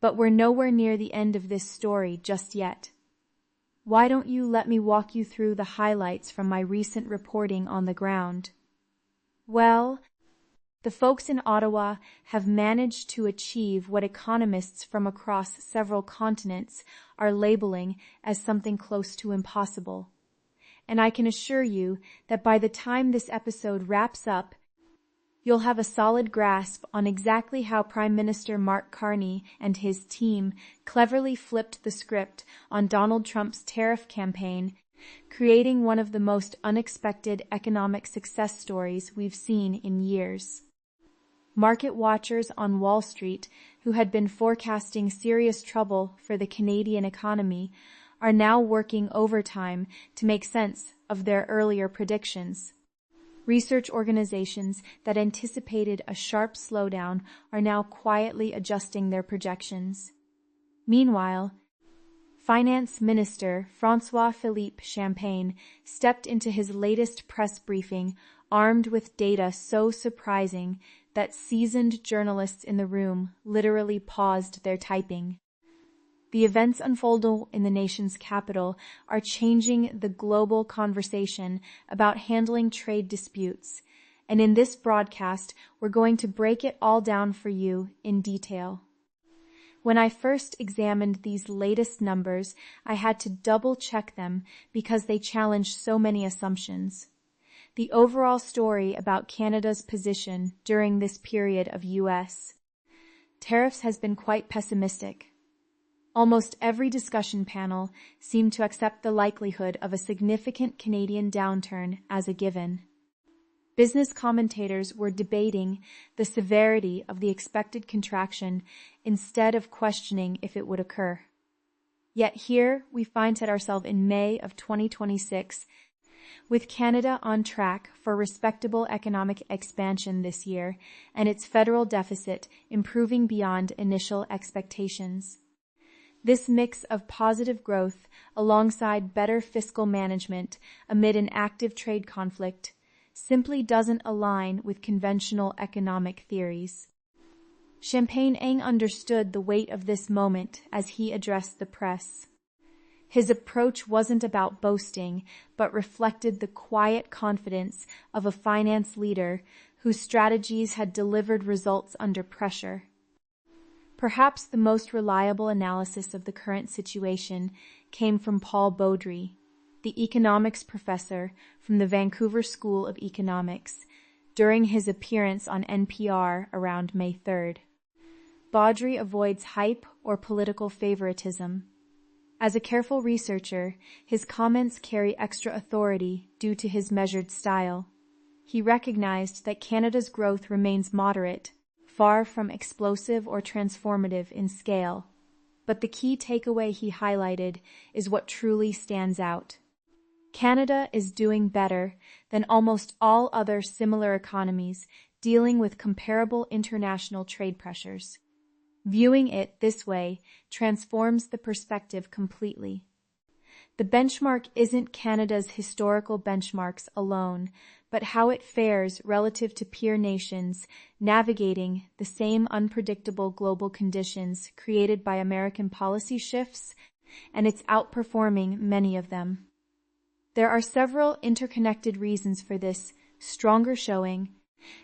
But we're nowhere near the end of this story just yet. Why don't you let me walk you through the highlights from my recent reporting on the ground? Well, the folks in Ottawa have managed to achieve what economists from across several continents are labeling as something close to impossible. And I can assure you that by the time this episode wraps up, you'll have a solid grasp on exactly how Prime Minister Mark Carney and his team cleverly flipped the script on Donald Trump's tariff campaign, creating one of the most unexpected economic success stories we've seen in years. Market watchers on Wall Street, who had been forecasting serious trouble for the Canadian economy, are now working overtime to make sense of their earlier predictions. Research organizations that anticipated a sharp slowdown are now quietly adjusting their projections. Meanwhile, Finance Minister François-Philippe Champagne stepped into his latest press briefing armed with data so surprising that seasoned journalists in the room literally paused their typing. The events unfolding in the nation's capital are changing the global conversation about handling trade disputes, and in this broadcast, we're going to break it all down for you in detail. When I first examined these latest numbers, I had to double-check them because they challenge so many assumptions. The overall story about Canada's position during this period of U.S. tariffs has been quite pessimistic. Almost every discussion panel seemed to accept the likelihood of a significant Canadian downturn as a given. Business commentators were debating the severity of the expected contraction instead of questioning if it would occur. Yet here we find ourselves in May of 2026, with Canada on track for respectable economic expansion this year and its federal deficit improving beyond initial expectations. This mix of positive growth alongside better fiscal management amid an active trade conflict simply doesn't align with conventional economic theories. Champagne understood the weight of this moment as he addressed the press. His approach wasn't about boasting, but reflected the quiet confidence of a finance leader whose strategies had delivered results under pressure. Perhaps the most reliable analysis of the current situation came from Paul Beaudry, the economics professor from the Vancouver School of Economics, during his appearance on NPR around May 3rd. Beaudry avoids hype or political favoritism. As a careful researcher, his comments carry extra authority due to his measured style. He recognized that Canada's growth remains moderate, far from explosive or transformative in scale. But the key takeaway he highlighted is what truly stands out. Canada is doing better than almost all other similar economies dealing with comparable international trade pressures. Viewing it this way transforms the perspective completely. The benchmark isn't Canada's historical benchmarks alone, but how it fares relative to peer nations navigating the same unpredictable global conditions created by American policy shifts, and it's outperforming many of them. There are several interconnected reasons for this stronger showing,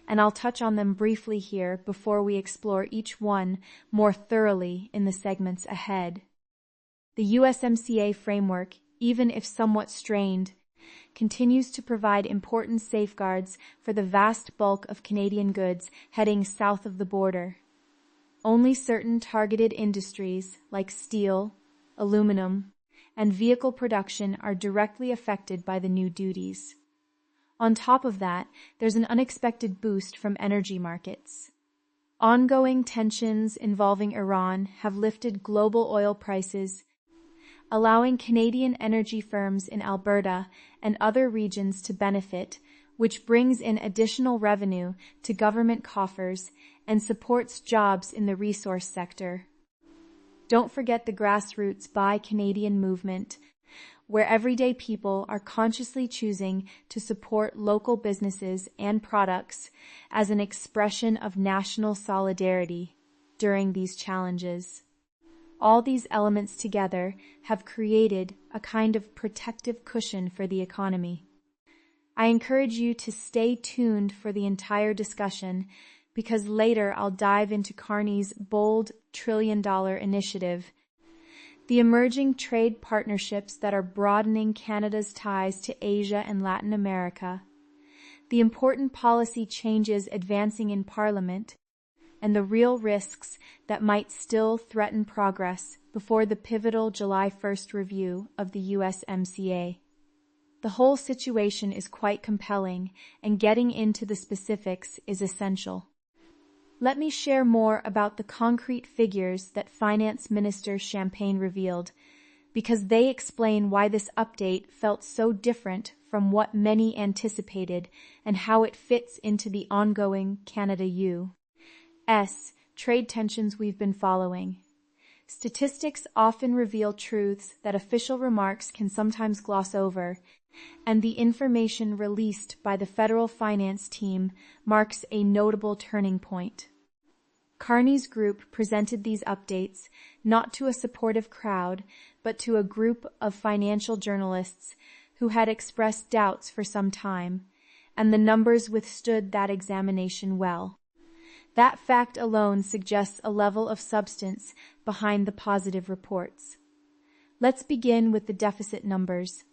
and I'll touch on them briefly here before we explore each one more thoroughly in the segments ahead. The USMCA framework, even if somewhat strained, continues to provide important safeguards for the vast bulk of Canadian goods heading south of the border. Only certain targeted industries like steel, aluminum, and vehicle production are directly affected by the new duties. On top of that, there's an unexpected boost from energy markets. Ongoing tensions involving Iran have lifted global oil prices, allowing Canadian energy firms in Alberta and other regions to benefit, which brings in additional revenue to government coffers and supports jobs in the resource sector. Don't forget the grassroots Buy Canadian movement, where everyday people are consciously choosing to support local businesses and products as an expression of national solidarity during these challenges. All these elements together have created a kind of protective cushion for the economy. I encourage you to stay tuned for the entire discussion because later I'll dive into Carney's bold trillion-dollar initiative, the emerging trade partnerships that are broadening Canada's ties to Asia and Latin America, the important policy changes advancing in Parliament, and the real risks that might still threaten progress before the pivotal July 1st review of the USMCA. The whole situation is quite compelling, and getting into the specifics is essential. Let me share more about the concrete figures that Finance Minister Champagne revealed, because they explain why this update felt so different from what many anticipated and how it fits into the ongoing Canada-U.S. trade tensions we've been following. Statistics often reveal truths that official remarks can sometimes gloss over, and the information released by the federal finance team marks a notable turning point. Carney's group presented these updates not to a supportive crowd, but to a group of financial journalists who had expressed doubts for some time, and the numbers withstood that examination well. That fact alone suggests a level of substance behind the positive reports. Let's begin with the deficit numbers,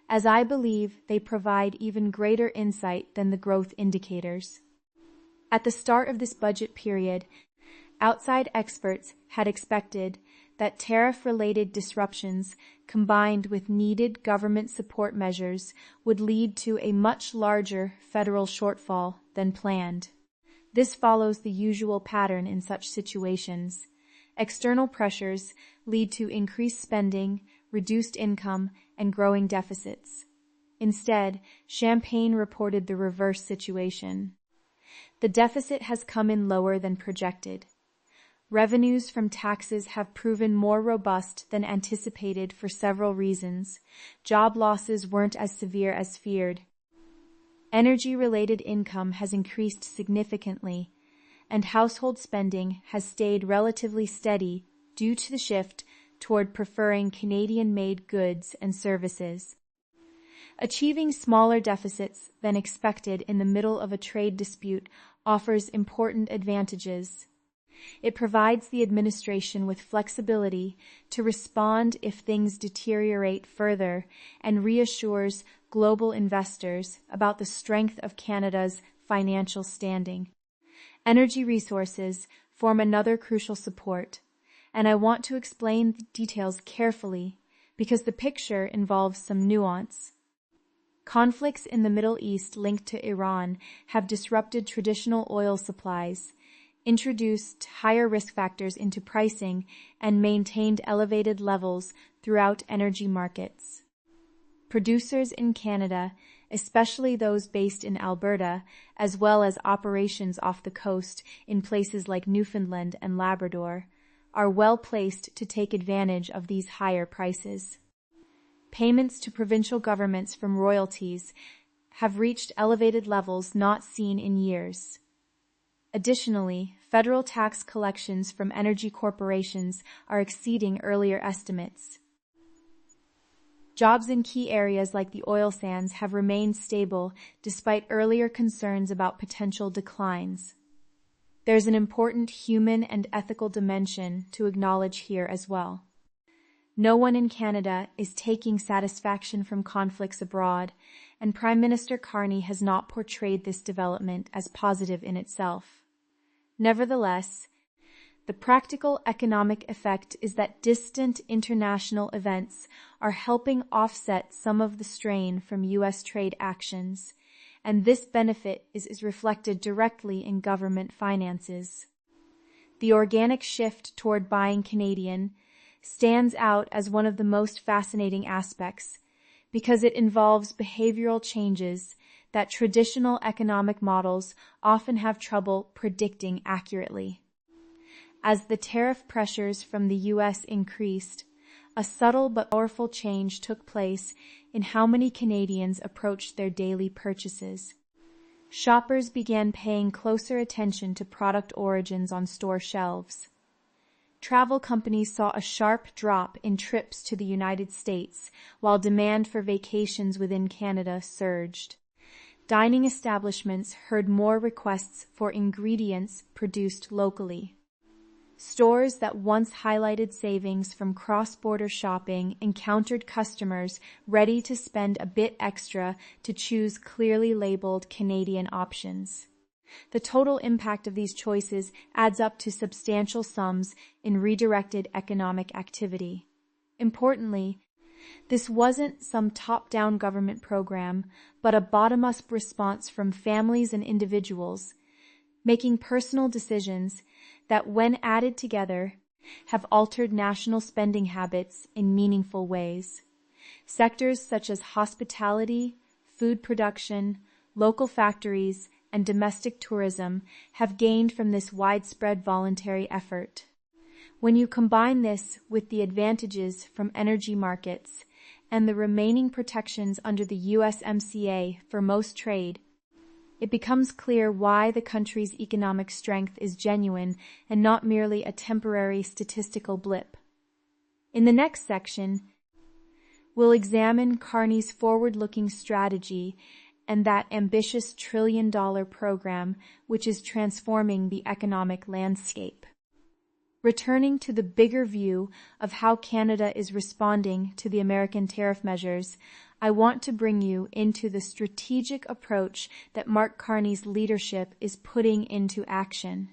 as I believe they provide even greater insight than the growth indicators. At the start of this budget period, outside experts had expected that tariff-related disruptions combined with needed government support measures would lead to a much larger federal shortfall than planned. This follows the usual pattern in such situations. External pressures lead to increased spending, reduced income, and growing deficits. Instead, Champagne reported the reverse situation. The deficit has come in lower than projected. Revenues from taxes have proven more robust than anticipated for several reasons. Job losses weren't as severe as feared. Energy-related income has increased significantly, and household spending has stayed relatively steady due to the shift toward preferring Canadian-made goods and services. Achieving smaller deficits than expected in the middle of a trade dispute offers important advantages. It provides the administration with flexibility to respond if things deteriorate further and reassures global investors about the strength of Canada's financial standing. Energy resources form another crucial support, and I want to explain the details carefully because the picture involves some nuance. Conflicts in the Middle East linked to Iran have disrupted traditional oil supplies, introduced higher risk factors into pricing, and maintained elevated levels throughout energy markets. Producers in Canada, especially those based in Alberta, as well as operations off the coast in places like Newfoundland and Labrador, are well placed to take advantage of these higher prices. Payments to provincial governments from royalties have reached elevated levels not seen in years. Additionally, federal tax collections from energy corporations are exceeding earlier estimates. Jobs in key areas like the oil sands have remained stable despite earlier concerns about potential declines. There's an important human and ethical dimension to acknowledge here as well. No one in Canada is taking satisfaction from conflicts abroad, and Prime Minister Carney has not portrayed this development as positive in itself. Nevertheless, the practical economic effect is that distant international events are helping offset some of the strain from U.S. trade actions, and this benefit is reflected directly in government finances. The organic shift toward buying Canadian stands out as one of the most fascinating aspects because it involves behavioral changes that traditional economic models often have trouble predicting accurately. As the tariff pressures from the U.S. increased, a subtle but powerful change took place in how many Canadians approached their daily purchases. Shoppers began paying closer attention to product origins on store shelves. travel companies saw a sharp drop in trips to the United States, while demand for vacations within Canada surged. Dining establishments heard more requests for ingredients produced locally. Stores that once highlighted savings from cross-border shopping encountered customers ready to spend a bit extra to choose clearly labeled Canadian options. The total impact of these choices adds up to substantial sums in redirected economic activity. Importantly, this wasn't some top-down government program, but a bottom-up response from families and individuals, making personal decisions that, when added together, have altered national spending habits in meaningful ways. Sectors such as hospitality, food production, local factories, and domestic tourism have gained from this widespread voluntary effort. When you combine this with the advantages from energy markets and the remaining protections under the USMCA for most trade, it becomes clear why the country's economic strength is genuine and not merely a temporary statistical blip. In the next section, we'll examine Carney's forward-looking strategy and that ambitious trillion-dollar program which is transforming the economic landscape. Returning to the bigger view of how Canada is responding to the American tariff measures, I want to bring you into the strategic approach that Mark Carney's leadership is putting into action.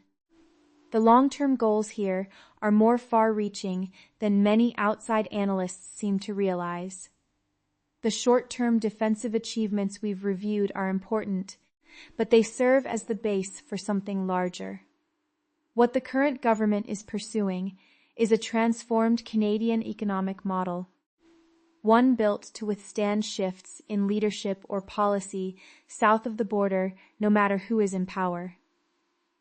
The long-term goals here are more far-reaching than many outside analysts seem to realize. The short-term defensive achievements we've reviewed are important, but they serve as the base for something larger. What the current government is pursuing is a transformed Canadian economic model, one built to withstand shifts in leadership or policy south of the border, no matter who is in power.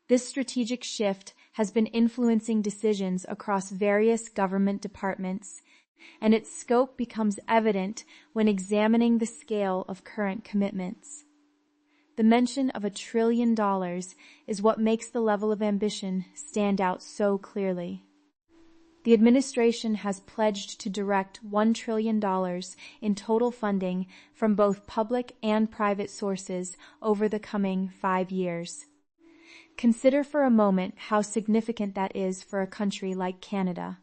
This strategic shift has been influencing decisions across various government departments, and its scope becomes evident when examining the scale of current commitments. The mention of $1 trillion is what makes the level of ambition stand out so clearly. The administration has pledged to direct $1 trillion in total funding from both public and private sources over the coming 5 years. Consider for a moment how significant that is for a country like Canada.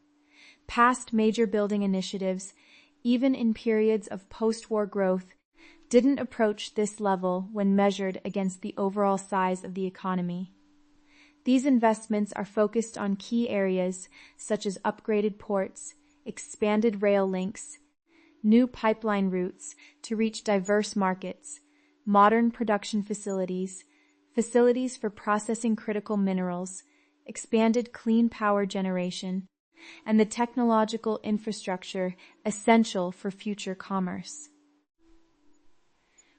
Past major building initiatives, even in periods of post-war growth, didn't approach this level when measured against the overall size of the economy. These investments are focused on key areas such as upgraded ports, expanded rail links, new pipeline routes to reach diverse markets, modern production facilities, facilities for processing critical minerals, expanded clean power generation, and the technological infrastructure essential for future commerce.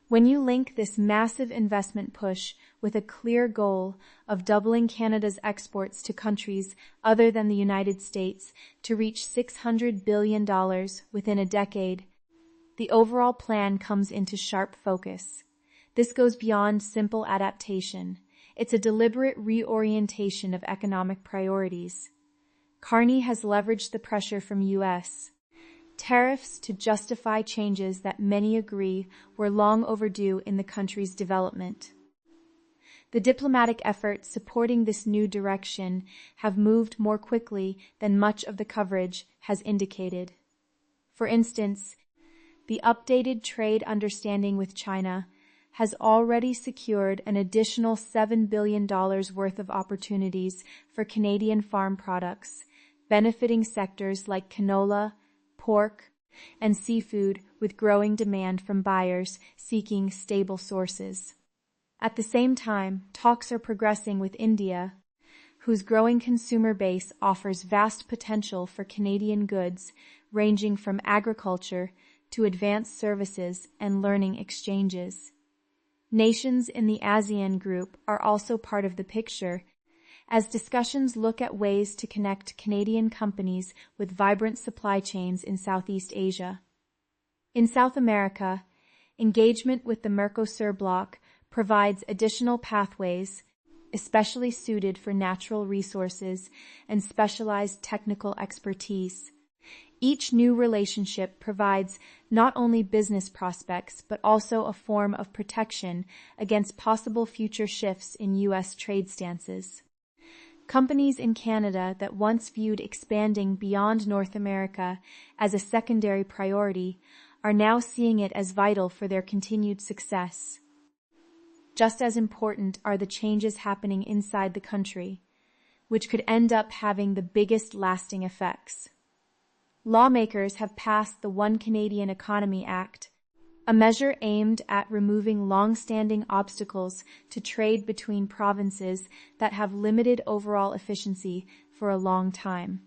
When you link this massive investment push with a clear goal of doubling Canada's exports to countries other than the United States to reach $600 billion within a decade, the overall plan comes into sharp focus. This goes beyond simple adaptation. It's a deliberate reorientation of economic priorities. Carney has leveraged the pressure from U.S. tariffs to justify changes that many agree were long overdue in the country's development. The diplomatic efforts supporting this new direction have moved more quickly than much of the coverage has indicated. For instance, the updated trade understanding with China has already secured an additional $7 billion worth of opportunities for Canadian farm products, benefiting sectors like canola, pork, and seafood with growing demand from buyers seeking stable sources. At the same time, talks are progressing with India, whose growing consumer base offers vast potential for Canadian goods ranging from agriculture to advanced services and learning exchanges. Nations in the ASEAN group are also part of the picture, as discussions look at ways to connect Canadian companies with vibrant supply chains in Southeast Asia. In South America, engagement with the Mercosur bloc provides additional pathways, especially suited for natural resources and specialized technical expertise. Each new relationship provides not only business prospects, but also a form of protection against possible future shifts in U.S. trade stances. Companies in Canada that once viewed expanding beyond North America as a secondary priority are now seeing it as vital for their continued success. Just as important are the changes happening inside the country, which could end up having the biggest lasting effects. Lawmakers have passed the One Canadian Economy Act, a measure aimed at removing long-standing obstacles to trade between provinces that have limited overall efficiency for a long time.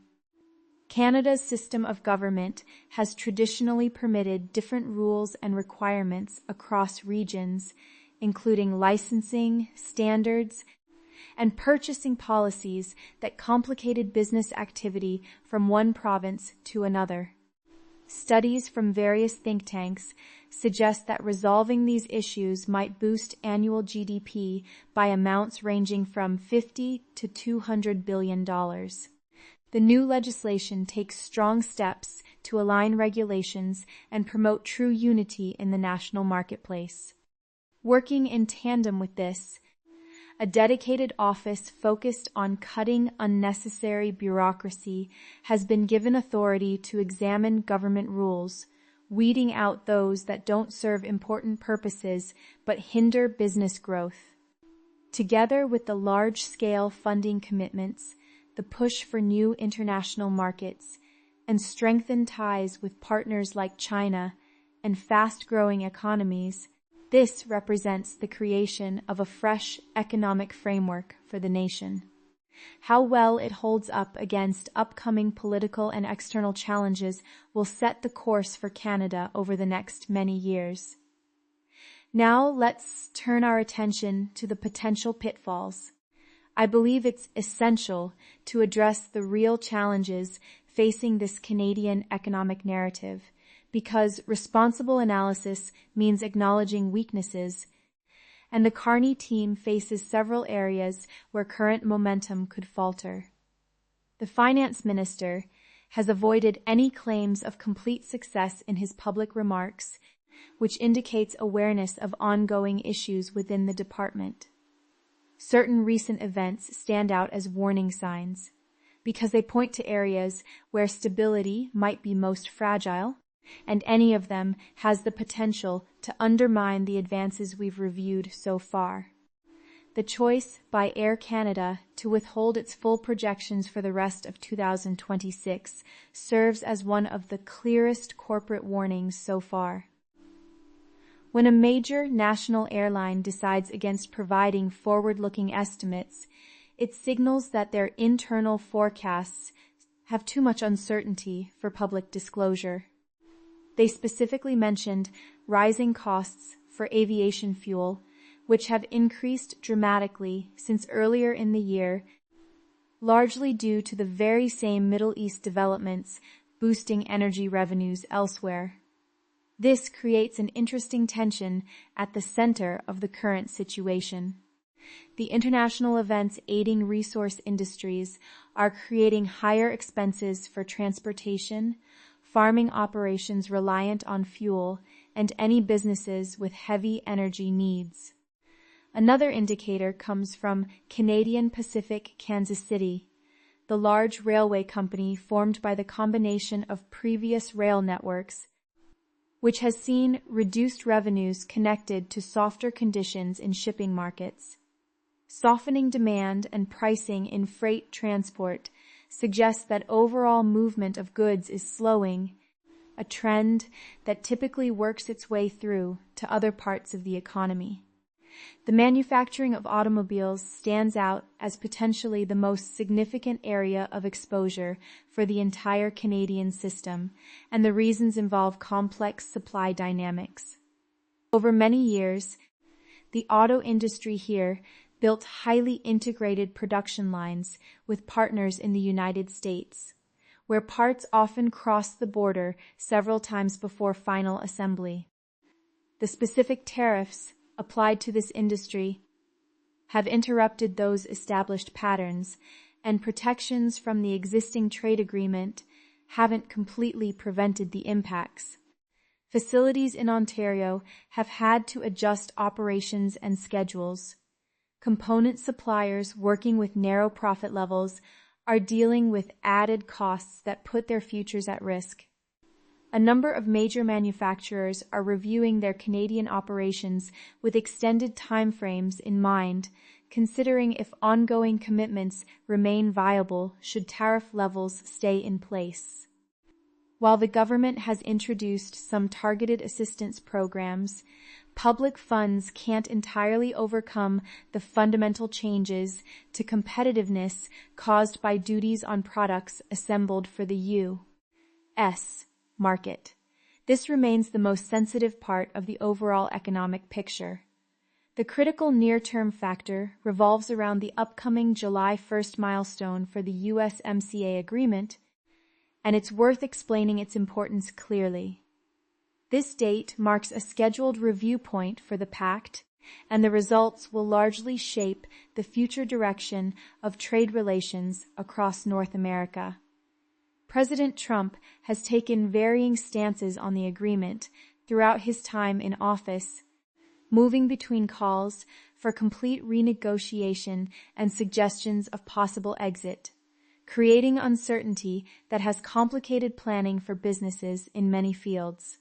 Canada's system of government has traditionally permitted different rules and requirements across regions, including licensing, standards, and purchasing policies that complicated business activity from one province to another. Studies from various think tanks suggest that resolving these issues might boost annual GDP by amounts ranging from $50 to $200 billion. The new legislation takes strong steps to align regulations and promote true unity in the national marketplace. Working in tandem with this, a dedicated office focused on cutting unnecessary bureaucracy has been given authority to examine government rules, weeding out those that don't serve important purposes but hinder business growth. Together with the large-scale funding commitments, the push for new international markets, and strengthened ties with partners like China and fast-growing economies, this represents the creation of a fresh economic framework for the nation. How well it holds up against upcoming political and external challenges will set the course for Canada over the next many years. Now let's turn our attention to the potential pitfalls. I believe it's essential to address the real challenges facing this Canadian economic narrative, because responsible analysis means acknowledging weaknesses, and the Carney team faces several areas where current momentum could falter. The finance minister has avoided any claims of complete success in his public remarks, which indicates awareness of ongoing issues within the department. Certain recent events stand out as warning signs, because they point to areas where stability might be most fragile, and any of them has the potential to undermine the advances we've reviewed so far. The choice by Air Canada to withhold its full projections for the rest of 2026 serves as one of the clearest corporate warnings so far. When a major national airline decides against providing forward-looking estimates, it signals that their internal forecasts have too much uncertainty for public disclosure. They specifically mentioned rising costs for aviation fuel, which have increased dramatically since earlier in the year, largely due to the very same Middle East developments boosting energy revenues elsewhere. This creates an interesting tension at the center of the current situation. The international events aiding resource industries are creating higher expenses for transportation, farming operations reliant on fuel, and any businesses with heavy energy needs. Another indicator comes from Canadian Pacific Kansas City, the large railway company formed by the combination of previous rail networks, which has seen reduced revenues connected to softer conditions in shipping markets. Softening demand and pricing in freight transport suggests that overall movement of goods is slowing, a trend that typically works its way through to other parts of the economy. The manufacturing of automobiles stands out as potentially the most significant area of exposure for the entire Canadian system, and the reasons involve complex supply dynamics. Over many years, the auto industry here built highly integrated production lines with partners in the United States, where parts often cross the border several times before final assembly. The specific tariffs applied to this industry have interrupted those established patterns, and protections from the existing trade agreement haven't completely prevented the impacts. Facilities in Ontario have had to adjust operations and schedules. Component suppliers working with narrow profit levels are dealing with added costs that put their futures at risk. A number of major manufacturers are reviewing their Canadian operations with extended timeframes in mind, considering if ongoing commitments remain viable should tariff levels stay in place. While the government has introduced some targeted assistance programs, public funds can't entirely overcome the fundamental changes to competitiveness caused by duties on products assembled for the U.S. market. This remains the most sensitive part of the overall economic picture. The critical near-term factor revolves around the upcoming July 1st milestone for the USMCA agreement, and it's worth explaining its importance clearly. This date marks a scheduled review point for the pact, and the results will largely shape the future direction of trade relations across North America. President Trump has taken varying stances on the agreement throughout his time in office, moving between calls for complete renegotiation and suggestions of possible exit, creating uncertainty that has complicated planning for businesses in many fields.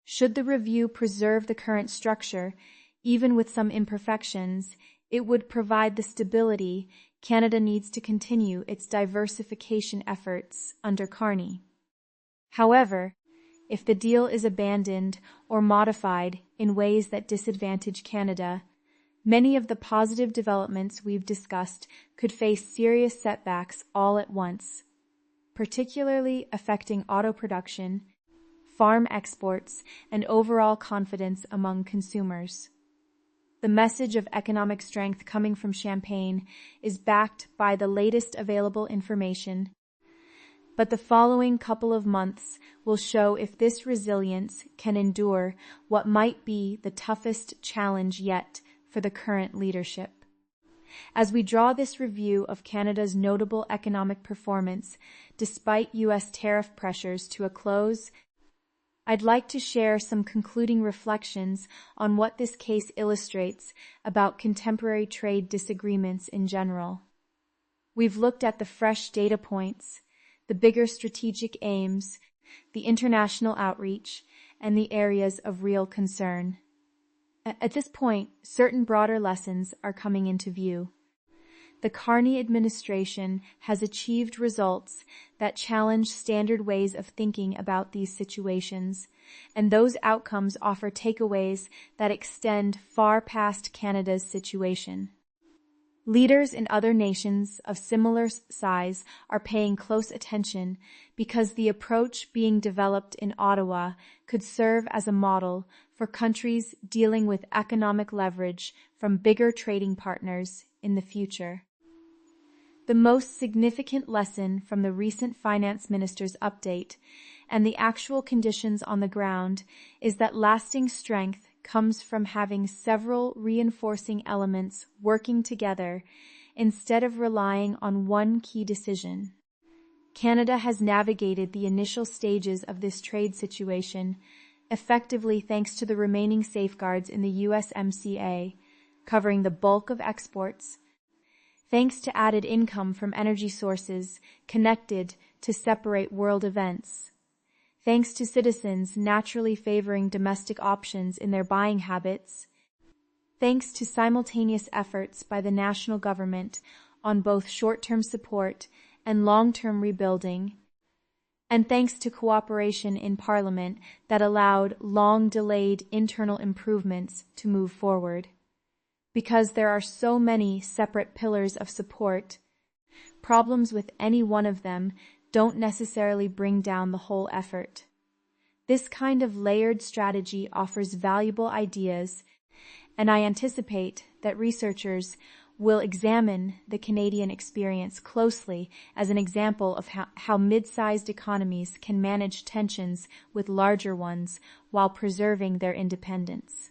Should the review preserve the current structure, even with some imperfections, it would provide the stability Canada needs to continue its diversification efforts under Carney. However, if the deal is abandoned or modified in ways that disadvantage Canada, many of the positive developments we've discussed could face serious setbacks all at once, particularly affecting auto production, farm exports, and overall confidence among consumers. The message of economic strength coming from Champagne is backed by the latest available information, but the following couple of months will show if this resilience can endure what might be the toughest challenge yet for the current leadership. As we draw this review of Canada's notable economic performance despite U.S. tariff pressures to a close, I'd like to share some concluding reflections on what this case illustrates about contemporary trade disagreements in general. We've looked at the fresh data points, the bigger strategic aims, the international outreach, and the areas of real concern. At this point, certain broader lessons are coming into view. The Carney administration has achieved results that challenge standard ways of thinking about these situations, and those outcomes offer takeaways that extend far past Canada's situation. Leaders in other nations of similar size are paying close attention because the approach being developed in Ottawa could serve as a model for countries dealing with economic leverage from bigger trading partners in the future. The most significant lesson from the recent finance minister's update and the actual conditions on the ground is that lasting strength comes from having several reinforcing elements working together instead of relying on one key decision. Canada has navigated the initial stages of this trade situation effectively thanks to the remaining safeguards in the USMCA, covering the bulk of exports, thanks to added income from energy sources connected to separate world events, thanks to citizens naturally favoring domestic options in their buying habits, thanks to simultaneous efforts by the national government on both short-term support and long-term rebuilding, and thanks to cooperation in Parliament that allowed long-delayed internal improvements to move forward. Because there are so many separate pillars of support, problems with any one of them don't necessarily bring down the whole effort. This kind of layered strategy offers valuable ideas, and I anticipate that researchers will examine the Canadian experience closely as an example of how mid-sized economies can manage tensions with larger ones while preserving their independence.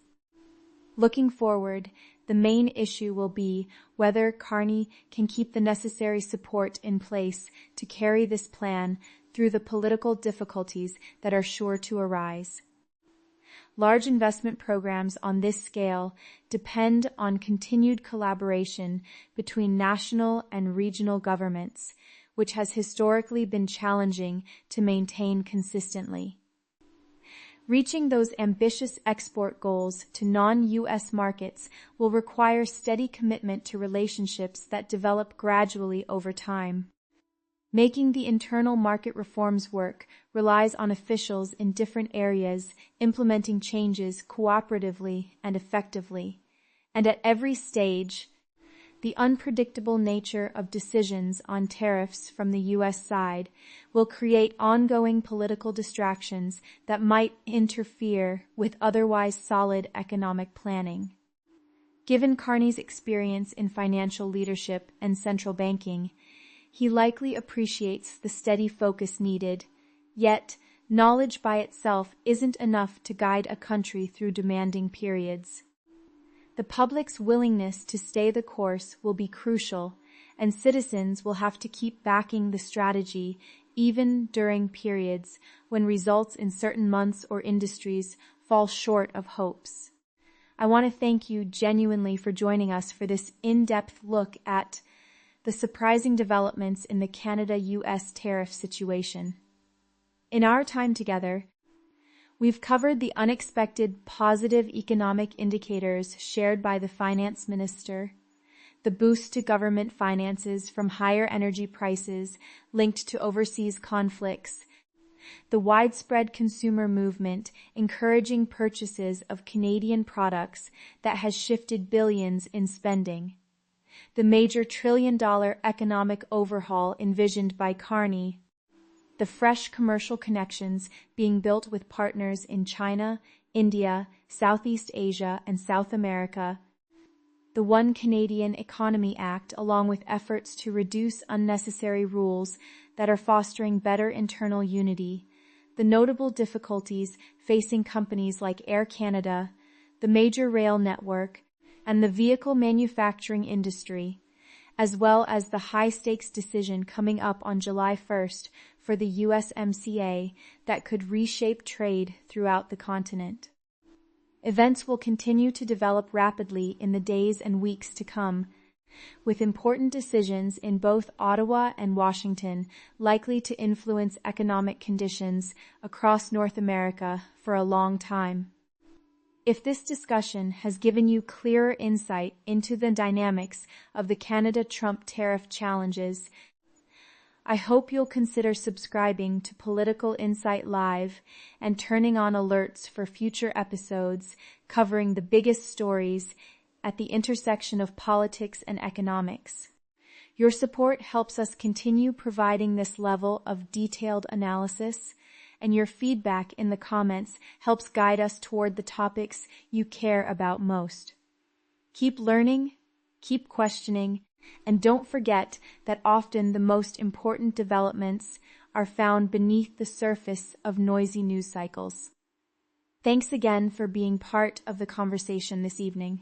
Looking forward, the main issue will be whether Carney can keep the necessary support in place to carry this plan through the political difficulties that are sure to arise. Large investment programs on this scale depend on continued collaboration between national and regional governments, which has historically been challenging to maintain consistently. Reaching those ambitious export goals to non-U.S. markets will require steady commitment to relationships that develop gradually over time. Making the internal market reforms work relies on officials in different areas implementing changes cooperatively and effectively. And at every stage, the unpredictable nature of decisions on tariffs from the U.S. side will create ongoing political distractions that might interfere with otherwise solid economic planning. Given Carney's experience in financial leadership and central banking, he likely appreciates the steady focus needed, yet knowledge by itself isn't enough to guide a country through demanding periods. The public's willingness to stay the course will be crucial, and citizens will have to keep backing the strategy even during periods when results in certain months or industries fall short of hopes. I want to thank you genuinely for joining us for this in-depth look at the surprising developments in the Canada-US tariff situation. In our time together, we've covered the unexpected positive economic indicators shared by the finance minister, the boost to government finances from higher energy prices linked to overseas conflicts, the widespread consumer movement encouraging purchases of Canadian products that has shifted billions in spending, the major trillion-dollar economic overhaul envisioned by Carney, the fresh commercial connections being built with partners in China, India, Southeast Asia, and South America, the One Canadian Economy Act, along with efforts to reduce unnecessary rules that are fostering better internal unity, the notable difficulties facing companies like Air Canada, the major rail network, and the vehicle manufacturing industry, as well as the high-stakes decision coming up on July 1st for the USMCA that could reshape trade throughout the continent. Events will continue to develop rapidly in the days and weeks to come, with important decisions in both Ottawa and Washington likely to influence economic conditions across North America for a long time. If this discussion has given you clearer insight into the dynamics of the Canada-Trump tariff challenges, I hope you'll consider subscribing to Political Insight Live and turning on alerts for future episodes covering the biggest stories at the intersection of politics and economics. Your support helps us continue providing this level of detailed analysis, and your feedback in the comments helps guide us toward the topics you care about most. Keep learning, keep questioning, and don't forget that often the most important developments are found beneath the surface of noisy news cycles. Thanks again for being part of the conversation this evening.